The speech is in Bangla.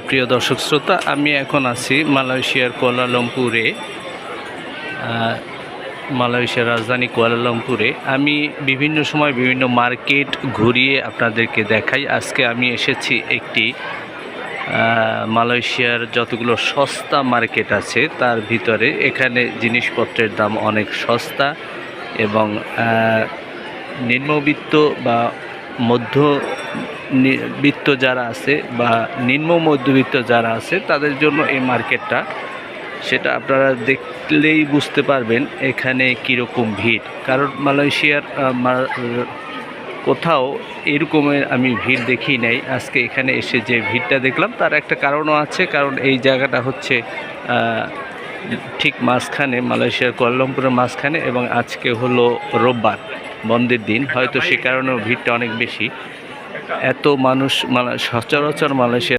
প্রিয় দর্শক শ্রোতা, আমি এখন আছি মালয়েশিয়ার কুয়ালালামপুরে। মালয়েশিয়ার রাজধানী কুয়ালালামপুরে আমি বিভিন্ন সময় বিভিন্ন মার্কেট ঘুরিয়ে আপনাদেরকে দেখাই। আজকে আমি এসেছি একটি মালয়েশিয়ার যতগুলো সস্তা মার্কেট আছে তার ভিতরে। এখানে জিনিসপত্রের দাম অনেক সস্তা এবং নিম্নবিত্ত বা মধ্যবিত্ত যারা আছে বা নিম্ন মধ্যবিত্ত যারা আছে তাদের জন্য এই মার্কেটটা, সেটা আপনারা দেখলেই বুঝতে পারবেন এখানে কীরকম ভিড়। কারণ মালয়েশিয়ার কোথাও এরকমের আমি ভিড় দেখি নাই। আজকে এখানে এসে যে ভিড়টা দেখলাম তার একটা কারণও আছে, কারণ এই জায়গাটা হচ্ছে ঠিক মাঝখানে, মালয়েশিয়ার কুয়ালালামপুরের মাঝখানে, এবং আজকে হলো রোববার, বন্ধের দিন, হয়তো সে কারণেও ভিড়টা অনেক বেশি। এত মানুষ সচরাচর মালয়েশিয়া